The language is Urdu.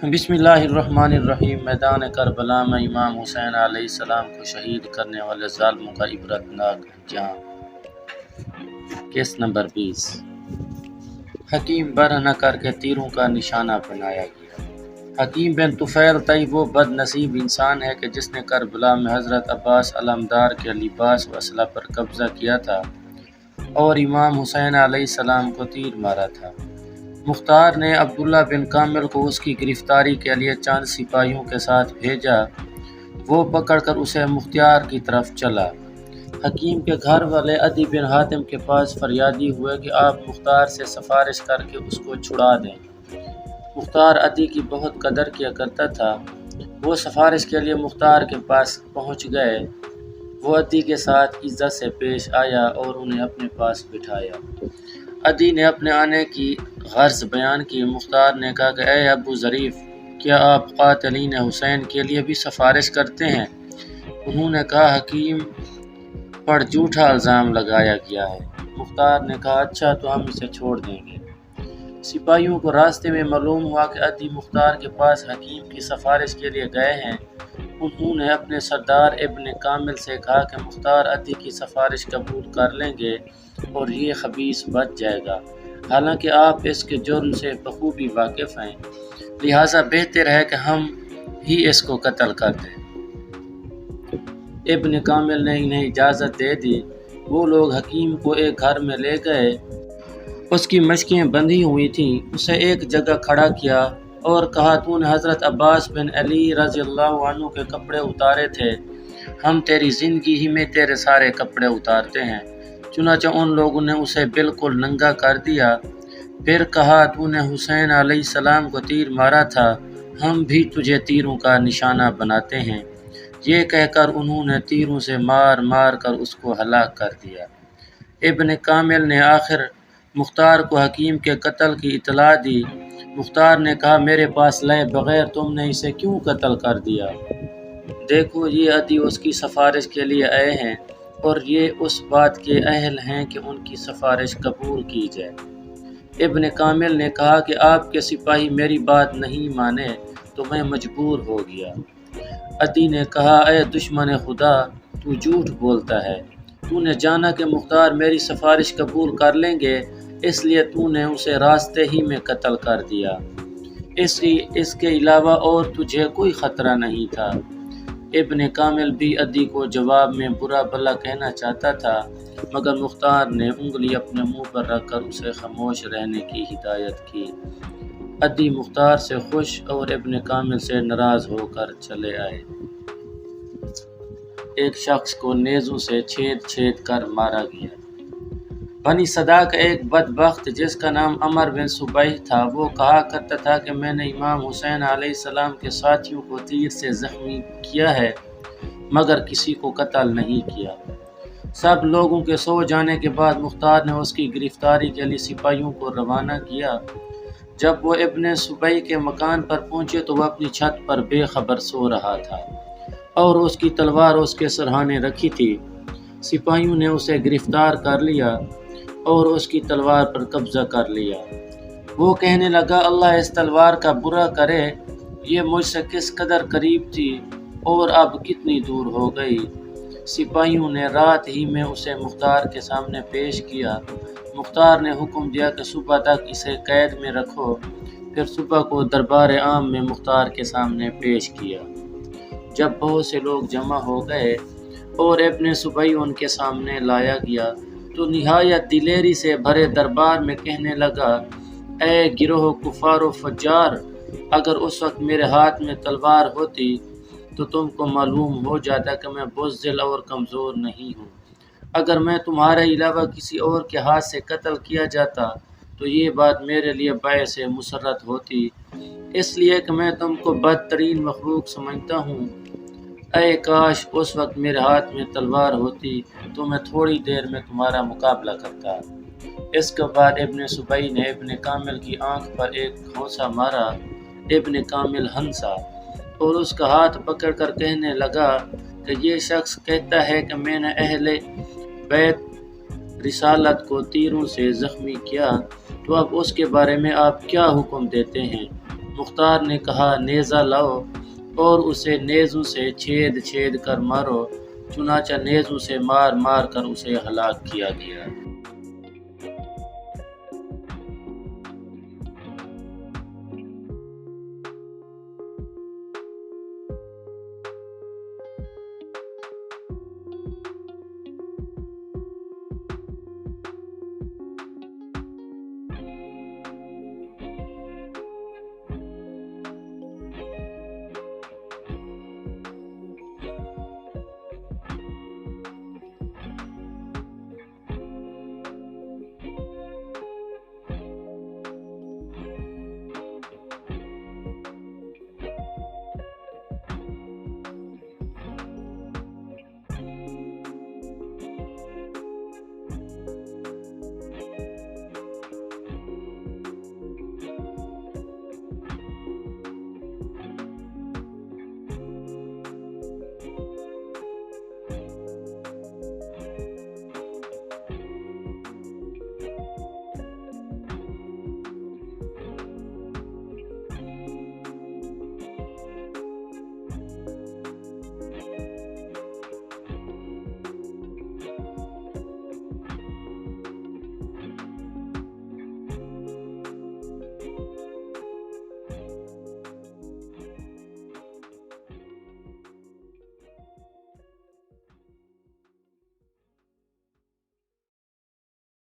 بسم اللہ الرحمن الرحیم۔ میدان کربلا میں امام حسین علیہ السلام کو شہید کرنے والے ظالموں کا عبرتناک انجام۔ Case number 20۔ حکیم برہ نہ کر کے تیروں کا نشانہ بنایا گیا۔ حکیم بن طفیل طیب وہ بد نصیب انسان ہے کہ جس نے کربلا میں حضرت عباس علمدار کے لباس و اسلحہ پر قبضہ کیا تھا اور امام حسین علیہ السلام کو تیر مارا تھا۔ مختار نے عبداللہ بن کامل کو اس کی گرفتاری کے لیے چند سپاہیوں کے ساتھ بھیجا۔ وہ پکڑ کر اسے مختار کی طرف چلا۔ حکیم کے گھر والے عدی بن حاتم کے پاس فریادی ہوئے کہ آپ مختار سے سفارش کر کے اس کو چھڑا دیں۔ مختار عدی کی بہت قدر کیا کرتا تھا۔ وہ سفارش کے لیے مختار کے پاس پہنچ گئے۔ وہ عدی کے ساتھ عزت سے پیش آیا اور انہیں اپنے پاس بٹھایا۔ عدی نے اپنے آنے کی غرض بیان کی۔ مختار نے کہا کہ اے ابو ظریف، کیا آپ قاتلین حسین کے لیے بھی سفارش کرتے ہیں؟ انہوں نے کہا حکیم پر جھوٹا الزام لگایا گیا ہے۔ مختار نے کہا اچھا تو ہم اسے چھوڑ دیں گے۔ سپاہیوں کو راستے میں معلوم ہوا کہ عدی مختار کے پاس حکیم کی سفارش کے لیے گئے ہیں۔ انہوں نے اپنے سردار ابن کامل سے کہا کہ مختار عدی کی سفارش قبول کر لیں گے اور یہ خبیث بچ جائے گا، حالانکہ آپ اس کے جرم سے بخوبی واقف ہیں، لہٰذا بہتر ہے کہ ہم ہی اس کو قتل کر دیں۔ ابن کامل نے انہیں اجازت دے دی۔ وہ لوگ حکیم کو ایک گھر میں لے گئے۔ اس کی مشقیں بندھی ہوئی تھیں۔ اسے ایک جگہ کھڑا کیا اور کہا تو نے حضرت عباس بن علی رضی اللہ عنہ کے کپڑے اتارے تھے، ہم تیری زندگی ہی میں تیرے سارے کپڑے اتارتے ہیں۔ چنانچہ ان لوگوں نے اسے بالکل ننگا کر دیا۔ پھر کہا تو نے حسین علیہ السلام کو تیر مارا تھا، ہم بھی تجھے تیروں کا نشانہ بناتے ہیں۔ یہ کہہ کر انہوں نے تیروں سے مار مار کر اس کو ہلاک کر دیا۔ ابن کامل نے آخر مختار کو حکیم کے قتل کی اطلاع دی۔ مختار نے کہا میرے پاس لائے بغیر تم نے اسے کیوں قتل کر دیا؟ دیکھو یہ عدی اس کی سفارش کے لیے آئے ہیں اور یہ اس بات کے اہل ہیں کہ ان کی سفارش قبول کی جائے۔ ابن کامل نے کہا کہ آپ کے سپاہی میری بات نہیں مانے تو میں مجبور ہو گیا۔ عدی نے کہا اے دشمن خدا، تو جھوٹ بولتا ہے۔ تو نے جانا کہ مختار میری سفارش قبول کر لیں گے، اس لیے تو نے اسے راستے ہی میں قتل کر دیا۔ اس کے علاوہ اور تجھے کوئی خطرہ نہیں تھا۔ ابن کامل بھی عدی کو جواب میں برا بھلا کہنا چاہتا تھا، مگر مختار نے انگلی اپنے منہ پر رکھ کر اسے خاموش رہنے کی ہدایت کی۔ عدی مختار سے خوش اور ابن کامل سے ناراض ہو کر چلے آئے۔ ایک شخص کو نیزوں سے چھید چھید کر مارا گیا۔ بنی صدا کا ایک بدبخت جس کا نام عمر بن صبیح تھا، وہ کہا کرتا تھا کہ میں نے امام حسین علیہ السلام کے ساتھیوں کو تیر سے زخمی کیا ہے مگر کسی کو قتل نہیں کیا۔ سب لوگوں کے سو جانے کے بعد مختار نے اس کی گرفتاری کے لیے سپاہیوں کو روانہ کیا۔ جب وہ ابن صبیح کے مکان پر پہنچے تو وہ اپنی چھت پر بے خبر سو رہا تھا اور اس کی تلوار اس کے سرہانے رکھی تھی۔ سپاہیوں نے اسے گرفتار کر لیا اور اس کی تلوار پر قبضہ کر لیا۔ وہ کہنے لگا اللہ اس تلوار کا برا کرے، یہ مجھ سے کس قدر قریب تھی اور اب کتنی دور ہو گئی۔ سپاہیوں نے رات ہی میں اسے مختار کے سامنے پیش کیا۔ مختار نے حکم دیا کہ صبح تک اسے قید میں رکھو، پھر صبح کو دربار عام میں مختار کے سامنے پیش کیا۔ جب بہت سے لوگ جمع ہو گئے اور ابن صبیح ان کے سامنے لایا گیا تو نہایت دلیری سے بھرے دربار میں کہنے لگا اے گروہ کفار و فجار، اگر اس وقت میرے ہاتھ میں تلوار ہوتی تو تم کو معلوم ہو جاتا کہ میں بزدل اور کمزور نہیں ہوں۔ اگر میں تمہارے علاوہ کسی اور کے ہاتھ سے قتل کیا جاتا تو یہ بات میرے لیے باعث مسرت ہوتی، اس لیے کہ میں تم کو بدترین مخلوق سمجھتا ہوں۔ اے کاش اس وقت میرے ہاتھ میں تلوار ہوتی تو میں تھوڑی دیر میں تمہارا مقابلہ کرتا۔ اس کے بعد ابن صبیح نے ابن کامل کی آنکھ پر ایک گھونسا مارا۔ ابن کامل ہنسا اور اس کا ہاتھ پکڑ کر کہنے لگا کہ یہ شخص کہتا ہے کہ میں نے اہل بیت رسالت کو تیروں سے زخمی کیا، تو اب اس کے بارے میں آپ کیا حکم دیتے ہیں؟ مختار نے کہا نیزہ لاؤ اور اسے نیزوں سے چھید چھید کر مارو، چنانچہ نیزوں سے مار مار کر اسے ہلاک کیا گیا۔